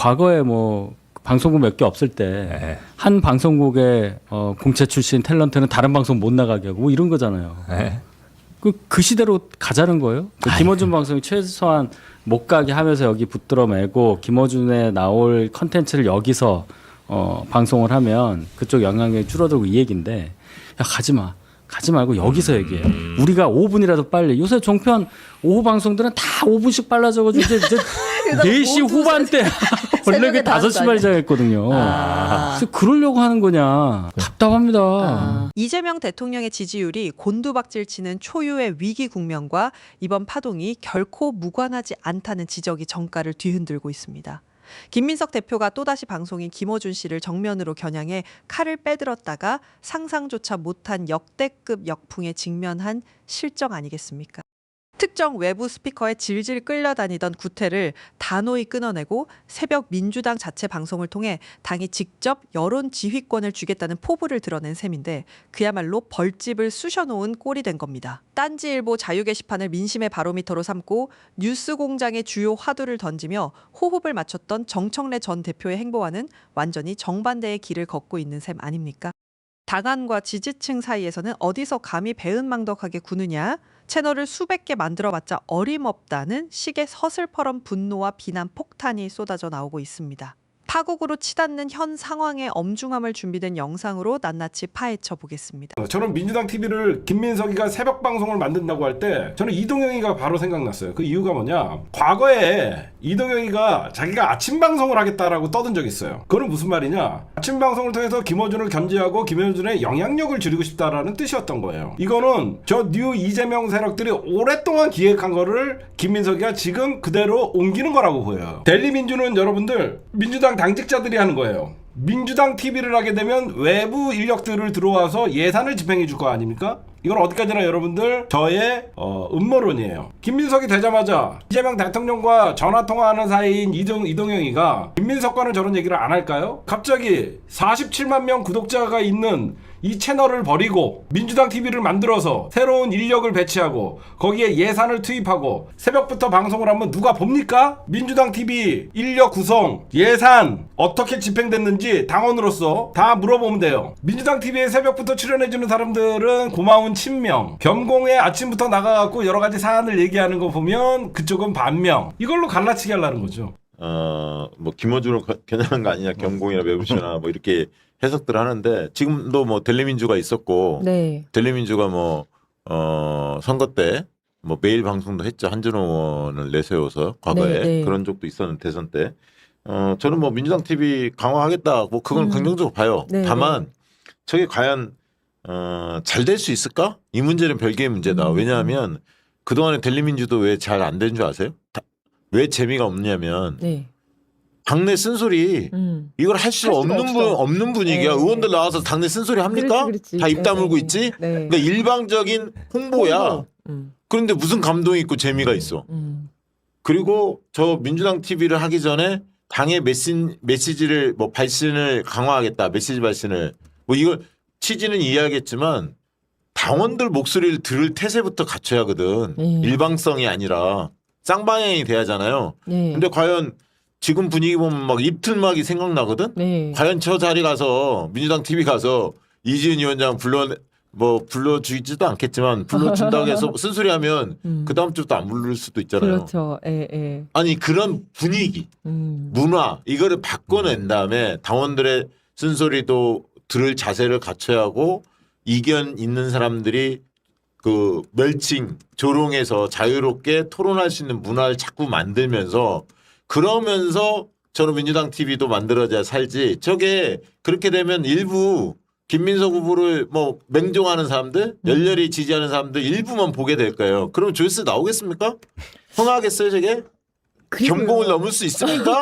과거에 뭐 방송국 몇 개 없을 때 한 방송국의 공채 출신 탤런트는 다른 방송 못 나가게 하고 뭐 이런 거잖아요. 그 시대로 가자는 거예요. 김어준 방송이 최소한 못 가게 하면서 여기 붙들어 매고 김어준에 나올 컨텐츠를 여기서 방송을 하면 그쪽 영향력이 줄어들고 이 얘기인데 야 가지 마. 가지 말고 여기서 얘기해. 우리가 5분이라도 빨리. 요새 종편 오후 방송들은 다 5분씩 빨라져가지고 이제 4시 후반대 원래 그 5시만 시작했거든요. 그래서 그러려고 하는 거냐. 답답합니다. 이재명 대통령의 지지율이 곤두박질 치는 초유의 위기 국면과 이번 파동이 결코 무관하지 않다는 지적이 정가를 뒤흔들고 있습니다. 김민석 대표가 또다시 방송인 김어준 씨를 정면으로 겨냥해 칼을 빼들었다가 상상조차 못한 역대급 역풍에 직면한 실정 아니겠습니까? 특정 외부 스피커에 질질 끌려다니던 구태를 단호히 끊어내고 새벽 민주당 자체 방송을 통해 당이 직접 여론 지휘권을 주겠다는 포부를 드러낸 셈인데 그야말로 벌집을 쑤셔놓은 꼴이 된 겁니다. 딴지일보 자유 게시판을 민심의 바로미터로 삼고 뉴스공장의 주요 화두를 던지며 호흡을 맞췄던 정청래 전 대표의 행보와는 완전히 정반대의 길을 걷고 있는 셈 아닙니까? 당안과 지지층 사이에서는 어디서 감히 배은망덕하게 구느냐? 채널을 수백 개 만들어봤자 어림없다는 식의 서슬퍼런 분노와 비난 폭탄이 쏟아져 나오고 있습니다. 파국으로 치닫는 현 상황의 엄중함을 준비된 영상으로 낱낱이 파헤쳐 보겠습니다. 저는 민주당 TV를 김민석이가 새벽 방송을 만든다고 할 때 저는 이동영이가 바로 생각났어요. 그 이유가 뭐냐? 과거에 이동영이가 자기가 아침 방송을 하겠다라고 떠든 적이 있어요. 그건 무슨 말이냐? 아침 방송을 통해서 김어준을 견제하고 김어준의 영향력을 줄이고 싶다라는 뜻이었던 거예요. 이거는 저 뉴 이재명 세력들이 오랫동안 기획한 거를 김민석이가 지금 그대로 옮기는 거라고 보여요. 델리민주는 여러분들 민주당 당직자들이 하는 거예요. 민주당 TV를 하게 되면 외부 인력들을 들어와서 예산을 집행해 줄 거 아닙니까? 이건 어디까지나 여러분들 저의 음모론이에요. 김민석이 되자마자 이재명 대통령과 전화통화하는 사이인 이동영이가 김민석과는 저런 얘기를 안 할까요? 갑자기 47만 명 구독자가 있는 이 채널을 버리고 민주당 TV를 만들어서 새로운 인력을 배치하고 거기에 예산을 투입하고 새벽부터 방송을 하면 누가 봅니까? 민주당 TV 인력 구성, 예산 어떻게 집행됐는지 당원으로서 다 물어보면 돼요. 민주당 TV에 새벽부터 출연해주는 사람들은 고마운 친명, 겸공에 아침부터 나가갖고 여러 가지 사안을 얘기하는 거 보면 그쪽은 반명. 이걸로 갈라치기 하려는 거죠. 뭐 김어준을 겨냥한 거 아니냐, 겸공이나 매부쇼나 뭐 이렇게 해석들 하는데 지금도 뭐 델리민주가 있었고 델리민주가 뭐 선거 때 뭐 매일 방송도 했죠. 한준호 의원을 내세워서 과거에 그런 적도 있었는데 대선 때 저는 뭐 민주당 TV 강화하겠다 뭐 그건 긍정적으로 봐요. 다만 저게 과연 잘 될 수 있을까? 이 문제는 별개의 문제다. 왜냐하면 그동안에 델리민주도 왜 잘 안 된 줄 아세요? 왜 재미가 없냐면 당내 쓴소리 이걸 할 수 없는 분위기야. 의원들 나와서 당내 쓴소리 합니까? 그렇지. 다 입 다물고 있지. 그러니까 일방적인 홍보야. 그런데 무슨 감동이 있고 재미가 있어. 그리고 저 민주당 TV를 하기 전에 당의 메시지를 뭐 발신을 강화하겠다. 메시지 발신을 뭐 이걸 취지는 이해하겠지만 당원들 목소리를 들을 태세부터 갖춰야 하거든. 일방성이 아니라 쌍방향이 돼야 하잖아요. 근데 과연 지금 분위기 보면 막 입틀막이 생각나거든. 과연 저 자리 가서 민주당 TV 가서 이지은 위원장 불러주지도 않겠지만 불러준다고 해서 쓴소리하면 그 다음 주부터 안 부를 수도 있잖아요. 그렇죠. 아니 그런 분위기, 문화 이거를 바꿔낸 다음에 당원들의 쓴소리도 들을 자세를 갖춰야 하고 이견 있는 사람들이 그 멸칭, 조롱해서 자유롭게 토론할 수 있는 문화를 자꾸 만들면서 그러면서 저는 민주당 TV도 만들어져야 살지. 저게 그렇게 되면 일부 김민석 후보를 뭐 맹종하는 사람들, 열렬히 지지하는 사람들 일부만 보게 될 거예요. 그럼 조회수 나오겠습니까? 흥하겠어요, 저게? 겸공을 넘을 수 있습니까?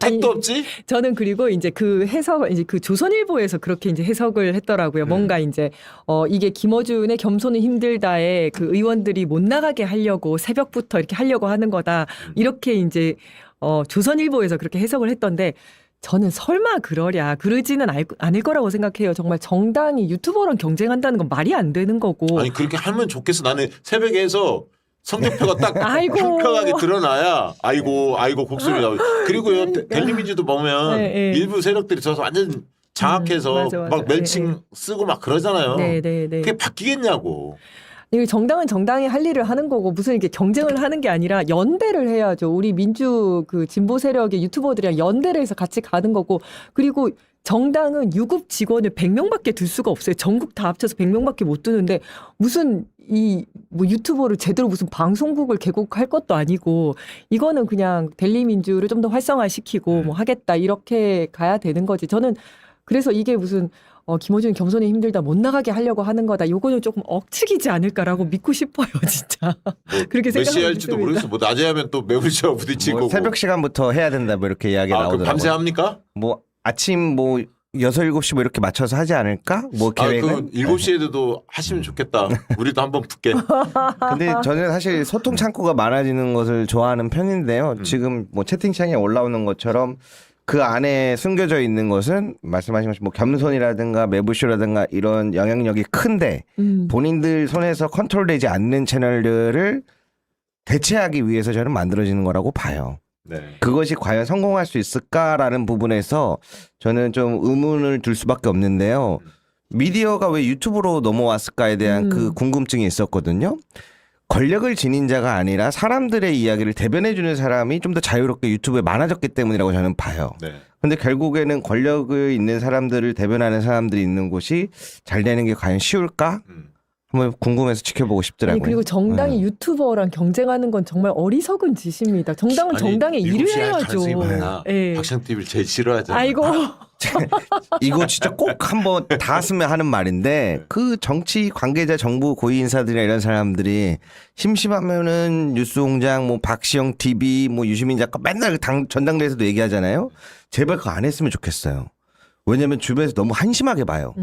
택도 없지? 저는 그리고 이제 그 해석, 이제 그 조선일보에서 그렇게 이제 해석을 했더라고요. 뭔가 이제 이게 김어준의 겸손은 힘들다에 그 의원들이 못 나가게 하려고 새벽부터 이렇게 하려고 하는 거다. 이렇게 이제 조선일보에서 그렇게 해석을 했던데 저는 설마 그러지는 않을 거라고 생각해요. 정말 정당이 유튜버랑 경쟁한다는 건 말이 안 되는 거고. 아니 그렇게 하면 좋겠어. 나는 새벽에 해서 성적표가 딱 아이고. 평평하게 드러나야 아이고 곡소리 나오고. 그리고요 델리민주도 보면 네. 일부 세력들이 저서 완전 장악해서 맞아. 막 멸칭 쓰고 막 그러잖아요. 네. 그게 바뀌겠냐고. 이게 정당은 정당이 할 일을 하는 거고 무슨 이렇게 경쟁을 하는 게 아니라 연대를 해야죠. 우리 민주 그 진보 세력의 유튜버들이랑 연대를 해서 같이 가는 거고 그리고 정당은 유급 직원을 100명밖에 둘 수가 없어요. 전국 다 합쳐서 100명밖에 못 두는데 무슨 이 뭐 유튜버를 제대로 무슨 방송국을 개국할 것도 아니고 이거는 그냥 델리민주를 좀 더 활성화시키고 뭐 하겠다 이렇게 가야 되는 거지. 저는 그래서 이게 무슨 김어준 겸손이 힘들다 못 나가게 하려고 하는 거다. 요거는 조금 억측이지 않을까라고 믿고 싶어요, 진짜. 그렇게 몇 시에 생각하고 할지도 있습니다. 모르겠어. 뭐 낮에 하면 또 매불쇼 부딪히고. 뭐 새벽 시간부터 해야 된다 뭐 이렇게 이야기 그럼 나오더라고요. 밤새 합니까? 뭐 아침 뭐 6, 7시 뭐 이렇게 맞춰서 하지 않을까? 뭐 계획은. 그 7시에도 하시면 좋겠다. 우리도 한번 붙게. 근데 저는 사실 소통 창구가 많아지는 것을 좋아하는 편인데요. 지금 뭐 채팅창에 올라오는 것처럼 그 안에 숨겨져 있는 것은 말씀하신 것처럼 뭐 겸손이라든가 매부쇼라든가 이런 영향력이 큰데 본인들 손에서 컨트롤되지 않는 채널들을 대체하기 위해서 저는 만들어지는 거라고 봐요. 네. 그것이 과연 성공할 수 있을까라는 부분에서 저는 좀 의문을 둘 수밖에 없는데요. 미디어가 왜 유튜브로 넘어왔을까에 대한 그 궁금증이 있었거든요. 권력을 지닌 자가 아니라 사람들의 이야기를 대변해주는 사람이 좀 더 자유롭게 유튜브에 많아졌기 때문이라고 저는 봐요. 네. 근데 결국에는 권력을 있는 사람들을 대변하는 사람들이 있는 곳이 잘 되는 게 과연 쉬울까? 한번 궁금해서 지켜보고 싶더라고요. 아니, 그리고 정당이 유튜버랑 경쟁하는 건 정말 어리석은 짓입니다. 정당은 아니, 정당의 일을 미국 시야에 해야죠. 가능성이 많아. 예. 박상 TV를 제일 싫어하잖아. 아이고. 이거 진짜 꼭 한번 다 했으면 하는 말인데 그 정치 관계자 정부 고위 인사들이나 이런 사람들이 심심하면은 뉴스공장 뭐 박시영 TV 뭐 유시민 작가 맨날 전당대회에서도 얘기하잖아요. 제발 그거 안 했으면 좋겠어요. 왜냐면 주변에서 너무 한심하게 봐요.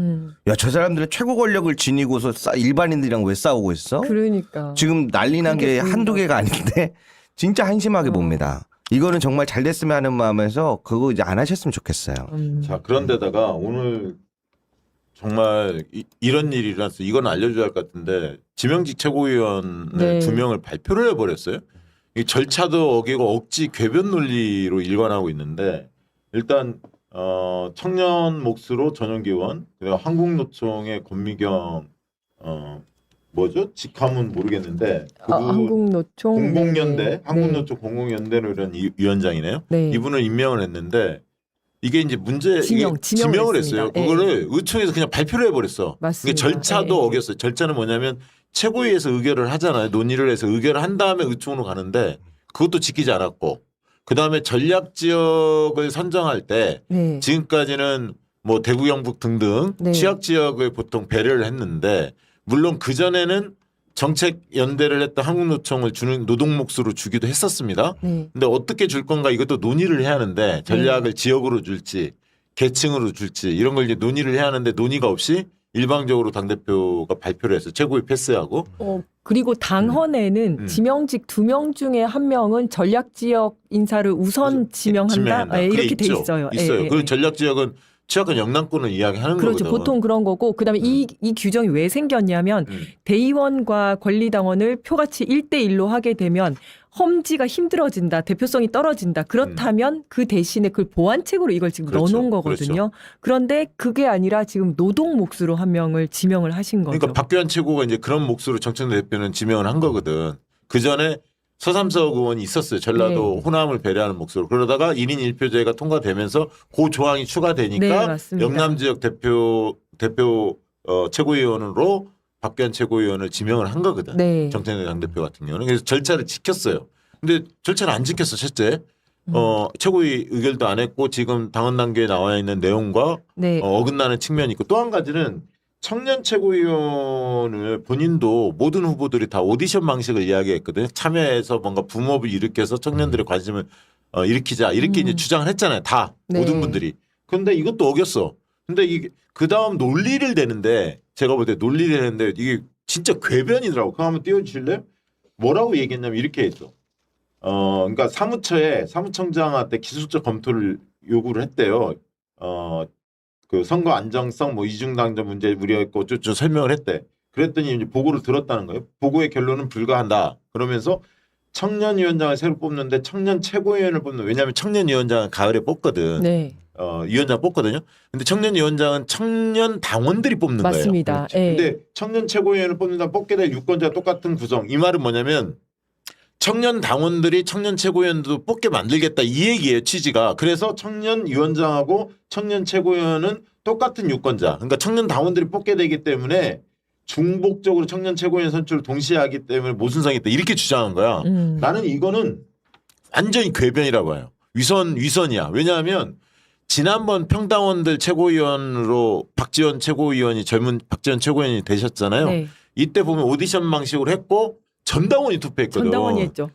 야, 저 사람들은 최고 권력을 지니고서 일반인들이랑 왜 싸우고 있어? 그러니까. 지금 난리 난 게 그게 한두 보인다. 개가 아닌데 진짜 한심하게 봅니다. 이거는 정말 잘 됐으면 하는 마음에서 그거 이제 안 하셨으면 좋겠어요. 자, 그런데다가 오늘 정말 이런 일이 일어났어. 이건 알려줘야 할 것 같은데 지명직 최고위원을 네. 2명을 발표를 해버렸어요. 이 절차도 어기고 억지 궤변 논리로 일관하고 있는데 일단 청년 몫으로 전용기원 그리고 한국노총의 권미경 뭐죠? 직함은 모르겠는데 그분 한국노총 공공연대 네. 한국노총 공공연대로 이런 위원장이네요. 네. 이분을 임명을 했는데 이게 이제 문제 지명을 지명을 했어요. 했습니다. 그거를 의총에서 그냥 발표를 해버렸어. 맞습니다. 이게 절차도 네. 어겼어요. 절차는 뭐냐면 최고위에서 의결을 하잖아요. 논의를 해서 의결을 한 다음에 의총으로 가는데 그것도 지키지 않았고 그 다음에 전략 지역을 선정할 때 네. 지금까지는 뭐 대구 영북 등등 네. 취약 지역을 보통 배려를 했는데 물론 그 전에는 정책 연대를 했던 한국노총을 주는 노동 몫으로 주기도 했었습니다. 네. 근데 어떻게 줄 건가 이것도 논의를 해야 하는데 전략을 지역으로 줄지 계층으로 줄지 이런 걸 이제 논의를 해야 하는데 논의가 없이 일방적으로 당대표가 발표를 했어요. 최고위 패스하고. 그리고 당헌에는 지명직 2명 중에 1명은 전략지역 인사를 우선 지명한다. 예, 그게 이렇게 돼 있죠. 있어요. 있어요. 예, 그 예. 전략 지역은 취약한 영남권을 이야기하는 그렇죠. 거거든. 보통 그런 거고 그다음에 이 규정이 왜 생겼냐면 대의원과 권리당원을 표같이 1대1로 하게 되면 험지가 힘들어진다. 대표성이 떨어진다. 그렇다면 그 대신에 그걸 보완책으로 이걸 지금 그렇죠. 넣어놓은 거거든요. 그런데 그게 아니라 지금 노동 몫으로 1명을 지명을 하신 거죠. 그러니까 박규환 최고가 이제 그런 몫으로 정청래 대표는 지명을 한 거거든. 그 전에 서삼석 의원이 있었어요. 전라도 네. 호남을 배려하는 몫으로. 그러다가 1인 1표제가 통과되면서 그 조항이 네, 추가되니까 맞습니다. 영남 지역 대표 최고위원으로 박규환 최고위원을 지명을 한 거거든. 네. 정청래 당대표 같은 경우는. 그래서 절차를 지켰어요. 근데 절차를 안 지켰어, 실제. 최고위 의결도 안 했고 지금 당헌 단계에 나와 있는 내용과 네. 어긋나는 측면이 있고 또 한 가지는 청년 최고위원을 본인도 모든 후보들이 다 오디션 방식을 이야기했거든요. 참여해서 뭔가 붐업을 일으켜서 청년들의 관심을 일으키자 이렇게 이제 주장을 했잖아요. 다 네. 모든 분들이. 그런데 이것도 어겼어. 근데 이게 그 다음 논리를 대는데 제가 볼 때 논리를 대는데 이게 진짜 궤변이더라고. 그거 한번 띄워주실래요? 뭐라고 얘기했냐면 이렇게 했어. 그러니까 사무청장한테 기술적 검토를 요구를 했대요. 그 선거 안정성 뭐 이중당정 문제 우려했고 쭉 설명을 했대. 그랬더니 이제 보고를 들었다는 거예요. 보고의 결론은 불가한다. 그러면서 청년위원장을 새로 뽑는데 청년 최고위원을 뽑는, 왜냐하면 청년위원장은 가을에 뽑거든. 네. 위원장 뽑거든요. 근데 청년위원장은 청년 당원들이 뽑는 거예요. 맞습니다. 예. 근데 청년 최고위원을 뽑는다, 뽑게 될 유권자 똑같은 구성. 이 말은 뭐냐면 청년 당원들이 청년 최고위원도 뽑게 만들겠다, 이 얘기예요, 취지가. 그래서 청년위원장하고 청년 최고위원은 똑같은 유권자. 그러니까 청년 당원들이 뽑게 되기 때문에 중복적으로 청년 최고위원 선출을 동시에 하기 때문에 모순성이 있다, 이렇게 주장한 거야. 나는 이거는 완전히 궤변이라고 봐요. 위선이야. 왜냐하면 지난번 평당원들 최고위원으로 박지원 최고위원이, 젊은 박지원 최고위원이 되셨잖아요. 네. 이때 보면 오디션 방식으로 했고 전당원이 투표했거든. 전당원이 했죠.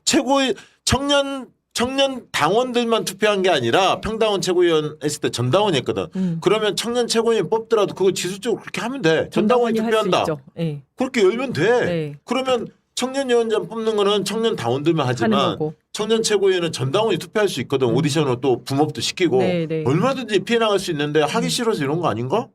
청년 당원들만 투표한 게 아니라 평당원 최고위원 했을 때 전당원이 했거든. 그러면 청년 최고위원 뽑더라도 그거 지수적으로 그렇게 하면 돼. 전당원이 할수 투표한다. 있죠. 예. 그렇게 열면 돼. 네. 그러면 청년위원장 뽑는 거는 청년 당원들만 하는 하지만 거고. 청년 최고위원은 전당원이 투표할 수 있거든. 오디션으로 또 붐업도 시키고 네, 네. 얼마든지 피해 나갈 수 있는데 하기 싫어서 이런 거 아닌가?